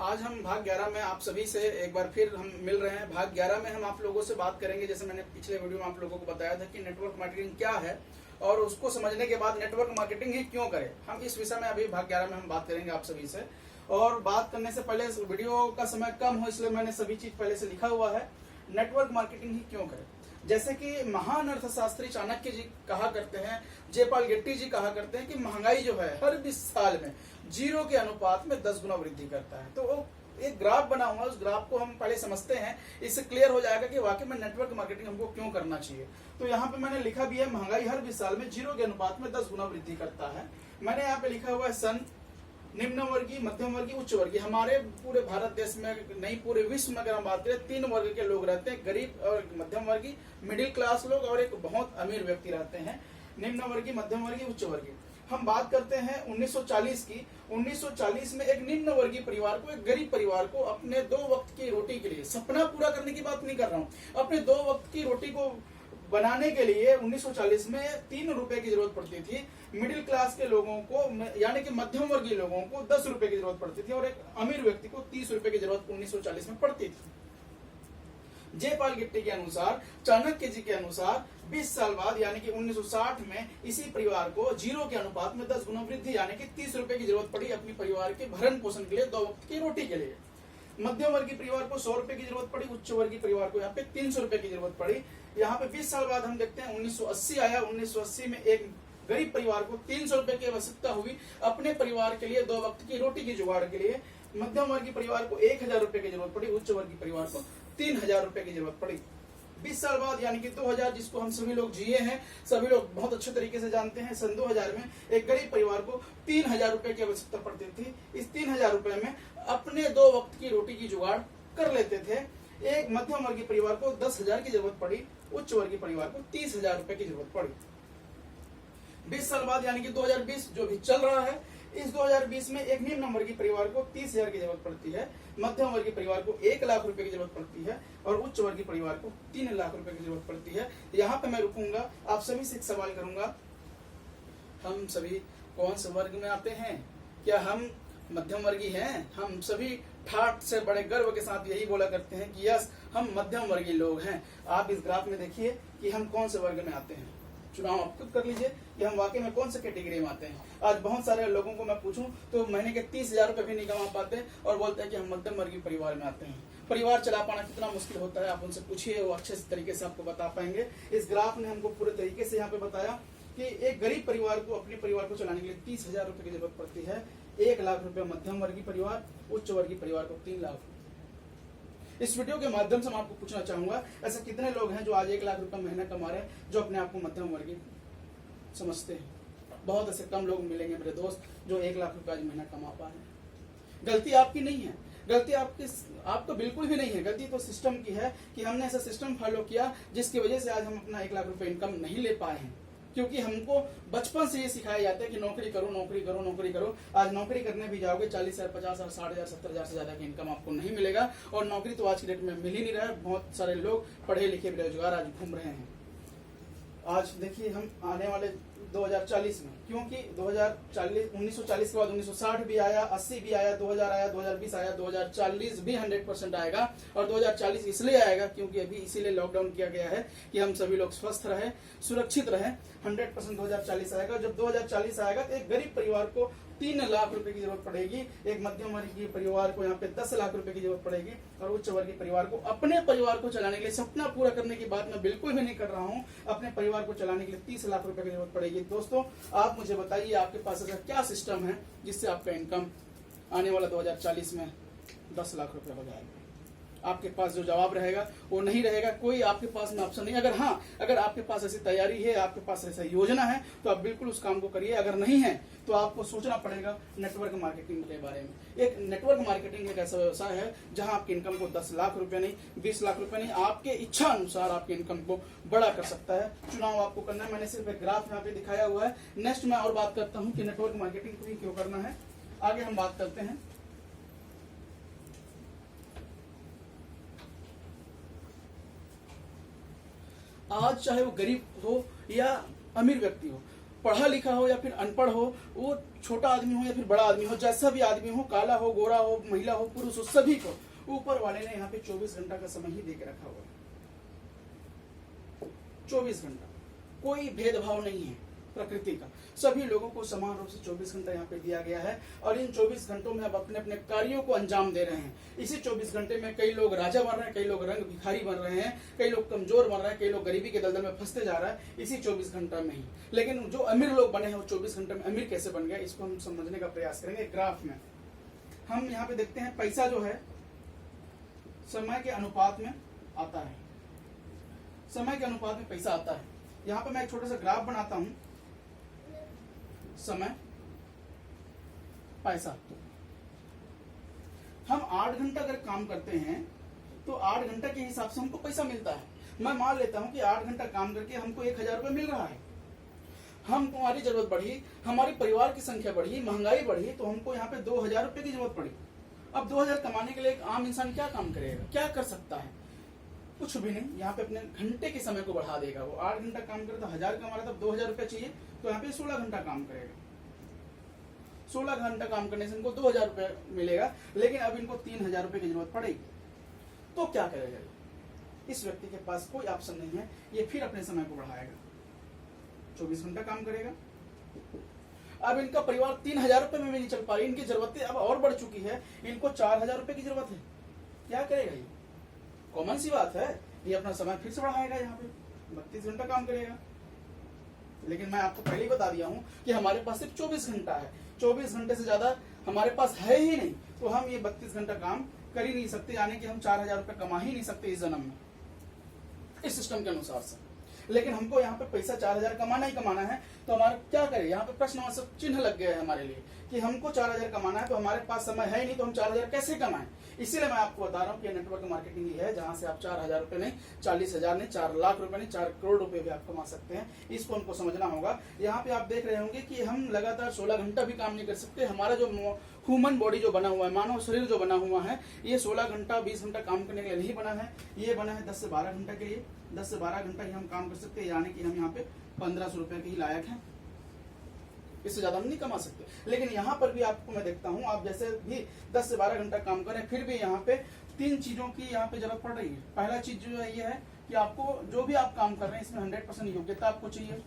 आज हम भाग 11 में आप सभी से एक बार फिर हम मिल रहे हैं। भाग 11 में हम आप लोगों से बात करेंगे, जैसे मैंने पिछले वीडियो में आप लोगों को बताया था कि नेटवर्क मार्केटिंग क्या है और उसको समझने के बाद नेटवर्क मार्केटिंग ही क्यों करें। हम इस विषय में अभी भाग 11 में हम बात करेंगे आप सभी से। और बात करने से पहले वीडियो का समय कम हो इसलिए मैंने सभी चीज पहले से लिखा हुआ है। नेटवर्क मार्केटिंग ही क्यों करें, जैसे कि महान अर्थशास्त्री चाणक्य जी कहा करते हैं, जयपाल गेट्टी जी कहा करते हैं कि महंगाई जो है हर 20 साल में 0 के अनुपात में 10 गुना वृद्धि करता है। तो वो एक ग्राफ बना हुआ है, उस ग्राफ को हम पहले समझते हैं, इससे क्लियर हो जाएगा कि वाकई में नेटवर्क मार्केटिंग हमको क्यों करना चाहिए। तो यहाँ पे मैंने लिखा भी है, महंगाई हर 20 साल में 0 के अनुपात में 10 गुना वृद्धि करता है। मैंने यहाँ पे लिखा हुआ है सन, निम्न वर्गीय, मध्यम वर्गीय, उच्च वर्गीय। हमारे पूरे भारत देश में नहीं पूरे विश्व में अगर हम बात करें 3 वर्ग के लोग रहते हैं, गरीब और मध्यम वर्गीय, मिडिल क्लास लोग और एक बहुत अमीर व्यक्ति रहते हैं। निम्न वर्गीय, मध्यम वर्गीय, उच्च वर्गीय। हम बात करते हैं 1940 की। 1940 में एक निम्न वर्गीय परिवार को, एक गरीब परिवार को अपने 2 वक्त की रोटी के लिए, सपना पूरा करने की बात नहीं कर रहा हूँ, अपने 2 वक्त की रोटी को बनाने के लिए 1940 में 3 रुपए की जरूरत पड़ती थी। मिडिल क्लास के लोगों को यानी कि मध्यम वर्गीय लोगों को 10 रुपए की जरूरत पड़ती थी और एक अमीर व्यक्ति को 30 रुपए की जरूरत 1940 में पड़ती थी। जयपाल गेट्टी के अनुसार, चाणक्य जी के अनुसार 20 साल बाद यानी कि 1960 में इसी परिवार को 0 के अनुपात में 10 गुना वृद्धि यानी कि 30 रुपए की जरूरत पड़ी अपनी परिवार के भरण पोषण के लिए, 2 वक्त की रोटी के लिए। मध्यम वर्गीय परिवार को 100 रुपए की जरूरत पड़ी, उच्च वर्गीय परिवार को यहाँ पे 300 रुपए की जरूरत पड़ी। यहाँ पे 20 साल बाद हम देखते हैं 1980 आया। 1980 में एक गरीब परिवार को 300 रुपए की आवश्यकता हुई अपने परिवार के लिए, 2 वक्त की रोटी की जुगाड़ के लिए। मध्यम वर्गीय परिवार को 1000 रुपए की जरूरत पड़ी, उच्च वर्गीय परिवार को 3000 रुपए की जरूरत पड़ी। 20 साल बाद यानी कि 2000, जिसको हम सभी लोग जिए हैं, सभी लोग बहुत अच्छे तरीके से जानते हैं, सन 2000 में एक गरीब परिवार को 3000 रुपए की आवश्यकता पड़ती थी। इस 3000 रुपए में अपने 2 वक्त की रोटी की जुगाड़ कर लेते थे। एक मध्यम वर्गीय परिवार को 10,000 की जरूरत पड़ी, उच्च वर्गीय परिवार को 30,000 रुपए की जरूरत पड़ी। 20 साल बाद यानी कि 2020 जो भी चल रहा है, इस 2020 में एक निम्न वर्गीय परिवार को 30,000 की जरूरत पड़ती है, मध्यम वर्गीय परिवार को 1 लाख रुपए की जरूरत पड़ती है और उच्च वर्गीय परिवार को 3 लाख रुपए की जरूरत पड़ती है। यहाँ पे मैं रुकूंगा, आप सभी से एक सवाल करूंगा, हम सभी कौन से वर्ग में आते हैं? क्या हम मध्यम वर्गीय हैं? हम सभी ठाठ से बड़े गर्व के साथ यही बोला करते हैं कि यस, हम मध्यम वर्गीय लोग हैं। आप इस ग्राफ में देखिए कि हम कौन से वर्ग में आते हैं। चुनाव आप खुद कर लीजिए कि हम वाकई में कौन से कैटेगरी में आते हैं। आज बहुत सारे लोगों को मैं पूछूं तो महीने के 30,000 रुपए भी नहीं कमा पाते और बोलते हैं कि हम मध्यम वर्गीय परिवार में आते हैं। परिवार चला पाना कितना मुश्किल होता है, आप उनसे पूछिए, वो अच्छे तरीके से आपको बता पाएंगे। इस ग्राफ ने हमको पूरे तरीके से यहाँ पे बताया कि एक गरीब परिवार को, अपने परिवार को चलाने के लिए 30,000 रुपए की जरूरत पड़ती है। 1 लाख रुपए मध्यम वर्गीय परिवार, उच्च वर्गीय परिवार को 3 लाख। इस वीडियो के माध्यम से मैं आपको पूछना चाहूंगा, ऐसे कितने लोग हैं जो आज 1 लाख रुपए महीना कमा रहे हैं, जो अपने आप को मध्यम वर्गीय समझते हैं? बहुत ऐसे कम लोग मिलेंगे मेरे दोस्त जो 1 लाख रुपए आज महीना कमा पा रहे हैं। गलती आपकी नहीं है, गलती आपको बिल्कुल भी नहीं है, गलती तो सिस्टम की है कि हमने ऐसा सिस्टम फॉलो किया जिसकी वजह से आज हम अपना 1 लाख रुपए इनकम नहीं ले पाए हैं। क्योंकि हमको बचपन से ये सिखाया जाता है कि नौकरी करो, नौकरी करो, नौकरी करो। आज नौकरी करने भी जाओगे 40,000, 50,000, 60,000, 70,000 से ज्यादा की इनकम आपको नहीं मिलेगा और नौकरी तो आज की डेट में मिल ही नहीं रहा है। बहुत सारे लोग पढ़े लिखे बेरोजगार आज घूम रहे हैं। आज देखिए हम आने वाले 2040 में, क्योंकि 1940 के बाद 1960 भी आया, 80 भी आया, 2000 आया, 2020 आया, 2040 भी 100% आएगा। और 2040 इसलिए आएगा क्योंकि अभी इसीलिए लॉकडाउन किया गया है कि हम सभी लोग स्वस्थ रहें, सुरक्षित रहें। 100% 2040 आएगा। जब 2040 आएगा तो एक गरीब परिवार को 3 लाख रुपए की जरूरत पड़ेगी, एक मध्यम वर्गीय परिवार को यहाँ पे 10 लाख रुपए की जरूरत पड़ेगी और उच्च वर्गीय परिवार को, अपने परिवार को चलाने के लिए, सपना पूरा करने की बात मैं बिल्कुल भी नहीं कर रहा हूँ, अपने परिवार को चलाने के लिए 30 लाख रुपए की जरूरत पड़ेगी। दोस्तों, आप मुझे बताइए आपके पास ऐसा क्या सिस्टम है जिससे आपका इनकम आने वाला 2040 में 10 लाख रुपए हो जाएगा? आपके पास जो जवाब रहेगा वो नहीं रहेगा, कोई आपके पास में ऑप्शन नहीं। अगर हाँ, अगर आपके पास ऐसी तैयारी है, आपके पास ऐसा योजना है तो आप बिल्कुल उस काम को करिए। अगर नहीं है तो आपको सोचना पड़ेगा नेटवर्क मार्केटिंग के बारे में। एक नेटवर्क मार्केटिंग एक ऐसा व्यवसाय है जहां आपकी इनकम को 10 लाख रुपए नहीं, 20 लाख रुपए नहीं, आपके इच्छा अनुसार आपकी इनकम को बड़ा कर सकता है। चुनाव आपको करना है, मैंने सिर्फ एक ग्राफ यहाँ पे दिखाया हुआ है। नेक्स्ट मैं और बात करता हूँ कि नेटवर्क मार्केटिंग को ही क्यों करना है। आगे हम बात करते हैं। आज चाहे वो गरीब हो या अमीर व्यक्ति हो, पढ़ा लिखा हो या फिर अनपढ़ हो, वो छोटा आदमी हो या फिर बड़ा आदमी हो, जैसा भी आदमी हो, काला हो, गोरा हो, महिला हो, पुरुष हो, सभी को ऊपर वाले ने यहाँ पे 24 घंटा का समय ही देके रखा हुआ है। 24 घंटा, कोई भेदभाव नहीं है प्रकृति का, सभी लोगों को समान रूप से 24 घंटा यहाँ पे दिया गया है। और इन 24 घंटों में अब अपने अपने कार्यों को अंजाम दे रहे हैं। इसी 24 घंटे में कई लोग राजा बन रहे हैं, कई लोग रंग भिखारी बन रहे हैं, कई लोग कमजोर बन रहे हैं, कई लोग गरीबी के दलदल में फंसते जा रहा है इसी 24 घंटा में ही। लेकिन जो अमीर लोग बने हैं वो 24 घंटे में अमीर कैसे बन गए, इसको हम समझने का प्रयास करेंगे। ग्राफ में हम यहाँ पे देखते हैं पैसा जो है समय के अनुपात में आता है, समय के अनुपात में पैसा आता है। यहाँ पे मैं एक छोटा सा ग्राफ बनाता हूं, समय पैसा। हम 8 घंटा अगर काम करते हैं तो 8 घंटा के हिसाब से हमको पैसा मिलता है। मैं मान लेता हूं कि 8 घंटा काम करके हमको 1000 रुपये मिल रहा है। हम हमारी जरूरत बढ़ी, हमारी परिवार की संख्या बढ़ी, महंगाई बढ़ी, तो हमको यहाँ पे 2000 रुपये की जरूरत पड़ी। अब 2000 कमाने के लिए एक आम इंसान क्या काम करेगा, क्या कर सकता है? कुछ भी नहीं। यहाँ पे अपने घंटे के समय को बढ़ा देगा। वो 8 घंटा काम करे तो 1000 कमा रहा था, 2000 रुपये चाहिए तो यहाँ पे 16 घंटा काम करेगा। 16 घंटा काम करने से इनको 2000 रुपये मिलेगा, लेकिन अब इनको 3000 रुपये की जरूरत पड़ेगी। तो क्या करेगा? इस व्यक्ति के पास कोई ऑप्शन नहीं है, ये फिर अपने समय को बढ़ाएगा, 24 घंटा काम करेगा। अब इनका परिवार 3000 रुपये में भी नहीं चल पा रही, इनकी जरूरतें अब और बढ़ चुकी है, इनको 4000 रुपये की जरूरत है। क्या करेगा ये? कॉमन सी बात है, ये अपना समय फिर से बढ़ाएगा, यहाँ पे 32 घंटा काम करेगा। लेकिन मैं आपको पहले ही बता दिया हूं कि हमारे पास सिर्फ 24 घंटा है, 24 घंटे से ज्यादा हमारे पास है ही नहीं, तो हम ये 32 घंटा काम कर ही नहीं सकते, यानी कि हम 4000 रुपये कमा ही नहीं सकते इस जन्म में, इस सिस्टम के अनुसार से। लेकिन हमको यहाँ पे पैसा 4000 कमाना ही कमाना है, तो हमारा क्या करें? यहाँ पे प्रश्न चिन्ह लग गया है हमारे लिए कि हमको 4000 कमाना है, तो हमारे पास समय है ही नहीं, तो हम 4000 कैसे कमाएं? इसीलिए मैं आपको बता रहा हूँ कि नेटवर्क मार्केटिंग ही है जहां से आप 4000 रुपये नहीं, 40,000 नहीं, 4 लाख रुपए नहीं, 4 करोड़ रुपए भी आप कमा सकते हैं। इसको हमको समझना होगा। यहाँ पे आप देख रहे होंगे कि हम लगातार 16 घंटा भी काम नहीं कर सकते। हमारा जो ह्यूमन बॉडी जो बना हुआ है, मानव शरीर जो बना हुआ है, ये 16 घंटा 20 घंटा काम करने के लिए नहीं बना है। ये बना है 10 से 12 घंटा के लिए। 10 से 12 घंटा ही हम काम कर सकते हैं, यानी कि हम यहाँ पे 1500 रुपए के ही लायक हैं, इससे ज्यादा हम नहीं कमा सकते। लेकिन यहाँ पर भी आपको मैं देखता हूँ, आप जैसे भी 10 से 12 घंटा काम करें, फिर भी यहाँ पे 3 चीजों की यहाँ पे जरूरत पड़ रही है। पहला चीज जो है ये है कि आपको जो भी आप काम कर रहे हैं इसमें 100% योग्यता आपको चाहिए।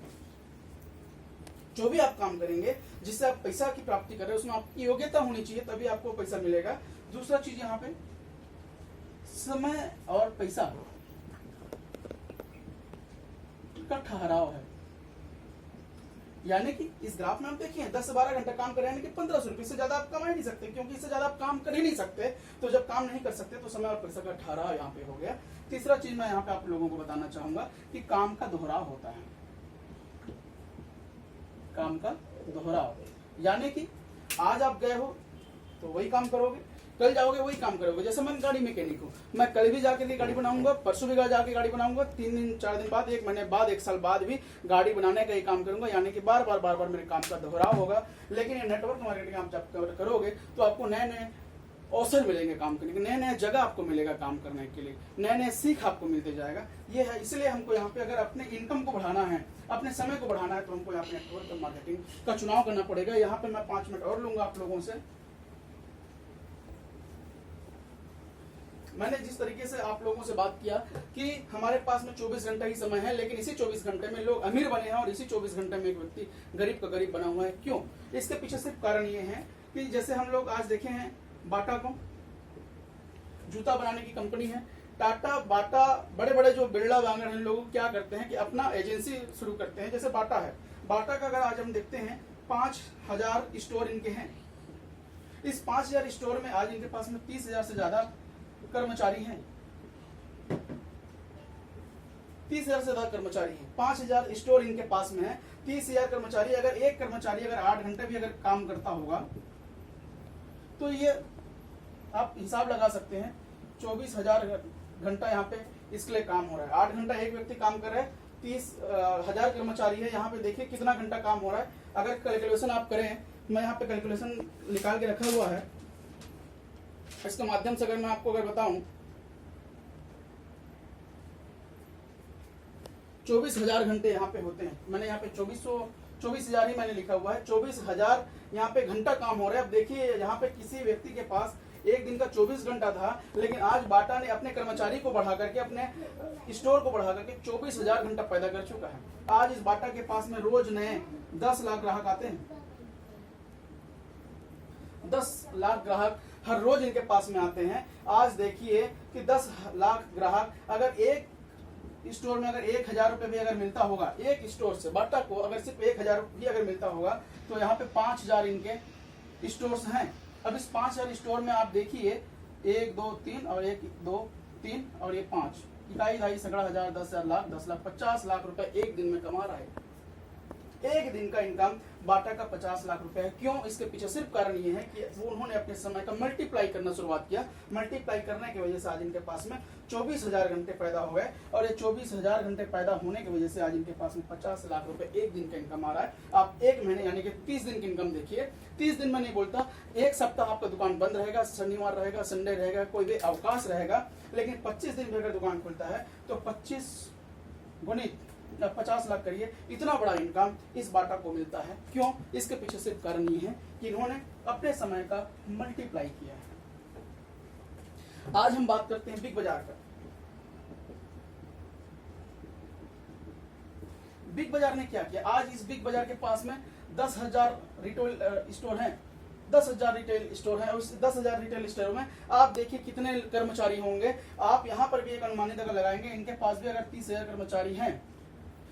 जो भी आप काम करेंगे जिससे आप पैसा की प्राप्ति कर रहे हैं उसमें आपकी योग्यता होनी चाहिए, तभी आपको पैसा मिलेगा। दूसरा चीज यहाँ पे समय और पैसा का ठहराव है, यानी कि इस ग्राफ में हम देखिए 10 से 12 घंटा काम कर रहे हैं, यानी कि 1500 रुपये से ज्यादा आप कमा ही नहीं सकते, क्योंकि इससे ज्यादा आप काम कर ही नहीं सकते। तो जब काम नहीं कर सकते तो समय और पैसा का ठहराव यहाँ पे हो गया। तीसरा चीज मैं यहाँ पे आप लोगों को बताना चाहूंगा कि काम का दोहराव होता है। काम का दोहराव, यानी कि आज आप गए हो तो वही काम करोगे, कल जाओगे वही काम करोगे। जैसे मैं गाड़ी मैकेनिक हूँ, मैं कल भी जाके गाड़ी बनाऊंगा, परसों भी जाके गाड़ी बनाऊंगा, 3 दिन 4 दिन बाद, 1 महीने बाद, 1 साल बाद भी गाड़ी बनाने का ही काम करूंगा, यानी कि बार बार मेरे काम का दोहराव होगा। लेकिन ये नेटवर्क मार्केटिंग आप जब करोगे तो आपको नए नए अवसर मिलेंगे काम करने के, नए नए जगह आपको मिलेगा काम करने के लिए, नए नए सीख आपको मिलते जाएगा। ये है, इसलिए हमको यहाँ पे अगर अपने इनकम को बढ़ाना है, अपने समय को बढ़ाना है, तो हमको यहाँ पे नेटवर्क मार्केटिंग का चुनाव करना पड़ेगा। यहाँ पे मैं 5 मिनट और लूंगा आप लोगों से। मैंने जिस तरीके से आप लोगों से बात किया कि हमारे पास में 24 घंटा ही समय है, लेकिन इसी 24 घंटे में लोग अमीर बने हैं और इसी 24 घंटे में एक व्यक्ति गरीब का गरीब बना हुआ है। क्यों? इसके पीछे सिर्फ कारण ये है कि जैसे हम लोग आज देखे हैं बाटा को, जूता बनाने की कंपनी है टाटा, बाटा, बड़े बड़े जो बिरला वांगड़ हैं लोग क्या करते हैं कि अपना एजेंसी शुरू करते हैं। जैसे बाटा है, बाटा का अगर आज हम देखते हैं 5000 स्टोर इनके हैं। इस 5000 स्टोर में आज इनके पास में 30,000 से ज्यादा कर्मचारी हैं, 30,000 से ज्यादा कर्मचारी हैं। 5000 स्टोर इनके पास में है, 30,000 कर्मचारी। अगर एक कर्मचारी अगर 8 घंटे भी अगर काम करता होगा तो ये आप हिसाब लगा सकते हैं 24,000 घंटा यहाँ पे इसके लिए काम हो रहा है। 8 घंटा एक व्यक्ति काम कर रहा है, 30,000 कर्मचारी है। यहाँ पे देखिए कितना घंटा काम हो रहा है। अगर कैलकुलेशन आप करें, मैं यहाँ पे कैलकुलेशन निकाल के रखा हुआ है, इसके माध्यम से अगर मैं आपको अगर बताऊं 24,000 घंटे यहाँ पे होते हैं। मैंने यहाँ पे 24,000 ही मैंने लिखा हुआ है, 24,000 यहाँ पे घंटा काम हो रहा है। अब देखिए यहाँ पे किसी व्यक्ति के पास एक दिन का 24 घंटा था, लेकिन आज बाटा ने अपने कर्मचारी को बढ़ा करके, अपने स्टोर को बढ़ा करके 24,000 घंटा पैदा कर चुका है। आज इस बाटा के पास में रोज नए 10 लाख ग्राहक आते हैं। 10 लाख ग्राहक हर रोज इनके पास में आते हैं। आज देखिए कि 10 लाख ग्राहक, अगर एक स्टोर में अगर 1,000 रुपए भी अगर मिलता होगा, एक स्टोर से बाटा को अगर सिर्फ 1,000 भी अगर मिलता होगा, तो यहाँ पे 5,000 इनके स्टोर्स हैं। अब इस 5,000 स्टोर में आप देखिए 1 2 3 और 1 2 3 और ये 5 इकाई ढाई सैकड़ा हजार 10,000 लाख 10 लाख 50 लाख रुपए एक दिन में कमा रहा है। एक दिन का इनकम बाटा का 50 लाख रुपए है। क्यों? इसके पीछे सिर्फ कारण ये है कि उन्होंने अपने समय का मल्टीप्लाई करना शुरुआत किया। मल्टीप्लाई करने की वजह से आज इनके पास में 24,000 घंटे पैदा हो गए, और ये 24,000 घंटे पैदा होने की वजह से आज इनके पास में 50 लाख रुपए एक दिन का इनकम आ रहा है। आप एक महीने यानी कि 30 दिन की इनकम देखिए। 30 दिन में नहीं बोलता, एक सप्ताह आपका दुकान बंद रहेगा, शनिवार रहेगा, संडे रहेगा, कोई भी अवकाश रहेगा, लेकिन 25 दिन भी अगर दुकान खुलता है तो 25 गुणित 50 लाख करिए, इतना बड़ा इनकम इस बाटा को मिलता है। क्यों? इसके पीछे सिर्फ कारण ये है कि इन्होंने अपने समय का मल्टीप्लाई किया है। आज हम बात करते हैं बिग बाजार का। बिग बाजार ने क्या किया? आज इस बिग बाजार के पास में 10,000 रिटेल स्टोर हैं। 10,000 रिटेल स्टोर है। उस 10,000 रिटेल स्टोर में आप देखिए कितने कर्मचारी होंगे। आप यहाँ पर भी एक अनुमानित अगर लगाएंगे, इनके पास भी अगर 30,000 कर्मचारी हैं,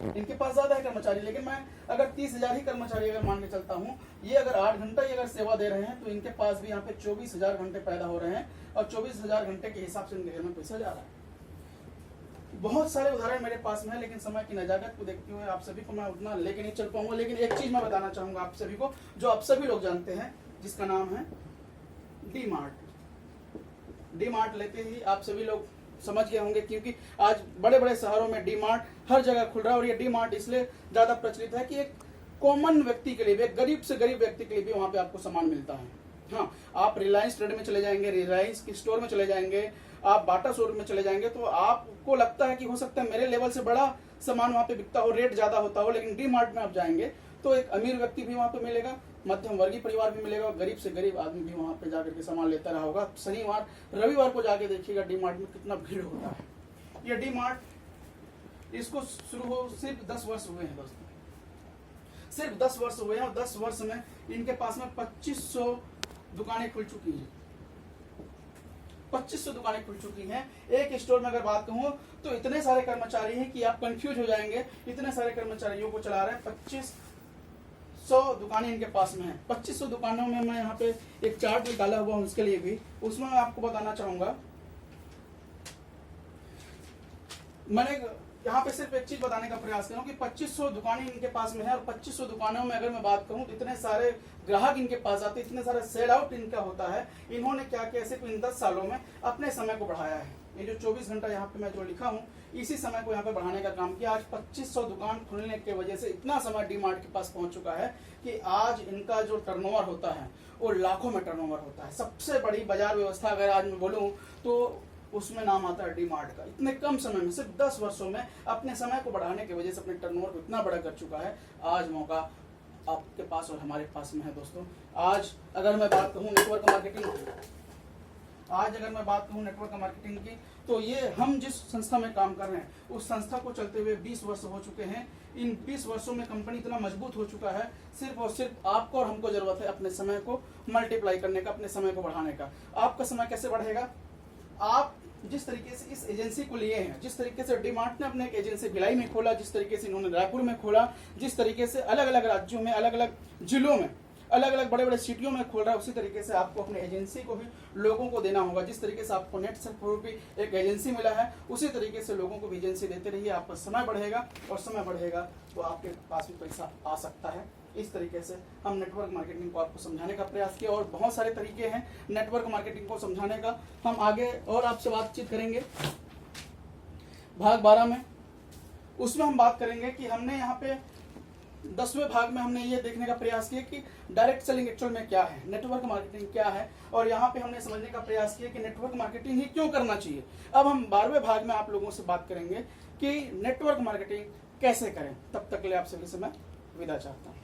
इनके पास ज्यादा है कर्मचारी, लेकिन मैं अगर 30,000 ही कर्मचारी अगर मान के चलता हूँ, ये अगर 8 घंटा ही अगर सेवा दे रहे हैं, तो इनके पास भी यहाँ पे 24,000 घंटे पैदा हो रहे हैं, और 24,000 घंटे के हिसाब से इनके घर में पैसा जा रहा है। बहुत सारे उदाहरण मेरे पास में है, लेकिन समय की नजाकत को देखते हुए आप सभी को मैं उतना लेके नहीं चल पाऊंगा। लेकिन एक चीज मैं बताना चाहूंगा आप सभी को, जो आप सभी लोग जानते हैं, जिसका नाम है डी मार्ट। डी मार्ट लेते ही आप सभी लोग समझ गए होंगे, क्योंकि आज बड़े बड़े शहरों में डी मार्ट हर जगह खुल रहा है। और ये डी मार्ट इसलिए ज्यादा प्रचलित है कि एक कॉमन व्यक्ति के लिए भी, एक गरीब से गरीब व्यक्ति के लिए भी वहां पे आपको सामान मिलता है। हाँ, आप रिलायंस ट्रेड में चले जाएंगे, रिलायंस की स्टोर में चले जाएंगे, आप बाटा स्टोर में चले जाएंगे, तो आपको लगता है कि हो सकता है मेरे लेवल से बड़ा सामान वहां पे बिकता हो, रेट ज्यादा होता हो, लेकिन डी मार्ट में आप जाएंगे तो एक अमीर व्यक्ति भी वहां पे मिलेगा, मध्यम वर्गीय परिवार भी मिलेगा, गरीब से गरीब आदमी भी वहां पे जाकर के सामान लेता रहा होगा। शनिवार रविवार को जाके देखिएगा डी मार्ट में कितना भीड़ होता है। ये डी मार्ट इसको शुरू हो सिर्फ 10 वर्ष हुए हैं दोस्तों, सिर्फ 10 वर्ष हुए हैं, और 10 वर्ष में इनके पास में 2500 दुकानें खुल चुकी हैं। 2500 दुकानें खुल चुकी हैं। एक स्टोर में अगर बात कहूं तो इतने सारे कर्मचारी हैं कि आप कंफ्यूज हो जाएंगे, इतने सारे कर्मचारियों को चला रहे हैं। 2500 दुकानें इनके पास में हैं। 2500 दुकानों में मैं यहाँ पे एक चार्ट निकाला हुआ हूं उसके लिए भी, उसमें मैं आपको बताना चाहूंगा। मैंने यहाँ पे सिर्फ एक चीज बताने का प्रयास कर रहा हूँ कि 2500 दुकानें इनके पास में है, और 2500 दुकानों में अगर मैं बात कहूँ तो इतने सारे ग्राहक इनके पास आते, इतने सारे सेल आउट इनका होता है। इन्होंने क्या किया, सिर्फ इन 10 सालों में अपने समय को बढ़ाया है। ये जो 24 घंटा यहाँ पे मैं जो लिखा हूँ, इसी समय को यहाँ पे बढ़ाने का काम किया। आज 2500 दुकान खुलने की वजह से इतना समय डी मार्ट के पास पहुंच चुका है कि आज इनका जो टर्नओवर होता है वो लाखों में टर्नओवर होता है। सबसे बड़ी बाजार व्यवस्था अगर आज मैं बोलूँ तो उसमें नाम आता है डी मार्ट का। इतने कम समय में, सिर्फ 10 वर्षों में अपने समय को बढ़ाने की वजह से अपने टर्नओवर को इतना बड़ा कर चुका है। आज मौका आपके पास और हमारे पास में है दोस्तों। आज अगर मैं बात कहूँ नेटवर्क मार्केटिंग की, आज अगर मैं बात कहूँ नेटवर्क मार्केटिंग की, तो ये हम जिस संस्था में काम कर रहे हैं उस संस्था को चलते हुए 20 वर्ष हो चुके हैं। इन 20 वर्षों में कंपनी इतना मजबूत हो चुका है, सिर्फ और सिर्फ आपको और हमको जरूरत है अपने समय को मल्टीप्लाई करने का, अपने समय को बढ़ाने का। आपका समय कैसे बढ़ेगा? आप जिस तरीके से इस एजेंसी को लिए हैं, जिस तरीके से डी मार्ट ने अपने एक एजेंसी भिलाई में खोला, जिस तरीके से इन्होंने रायपुर में खोला, जिस तरीके से अलग अलग राज्यों में, अलग अलग जिलों में, अलग अलग बड़े बड़े सिटियों में खोल रहा है, उसी तरीके से आपको अपने एजेंसी को भी लोगों को देना होगा। जिस तरीके से आपको नेट सर्फ एक एजेंसी मिला है, उसी तरीके से लोगों को भी एजेंसी देते रहिए। आपका समय बढ़ेगा, और समय बढ़ेगा तो आपके पास भी पैसा आ सकता है। इस तरीके से हम नेटवर्क मार्केटिंग को आपको समझाने का प्रयास किया, और बहुत सारे तरीके हैं नेटवर्क मार्केटिंग को समझाने का। हम आगे और आपसे बातचीत करेंगे भाग 12 में। उसमें हम बात करेंगे कि हमने यहाँ पे 10वें भाग में हमने ये देखने का प्रयास किया कि डायरेक्ट सेलिंग एक्चुअल में क्या है, नेटवर्क मार्केटिंग क्या है, और यहाँ पे हमने समझने का प्रयास किया कि नेटवर्क मार्केटिंग ही क्यों करना चाहिए। अब हम 12वें भाग में आप लोगों से बात करेंगे कि नेटवर्क मार्केटिंग कैसे करें। तब तक के लिए आप सभी से मैं विदा चाहता हूँ।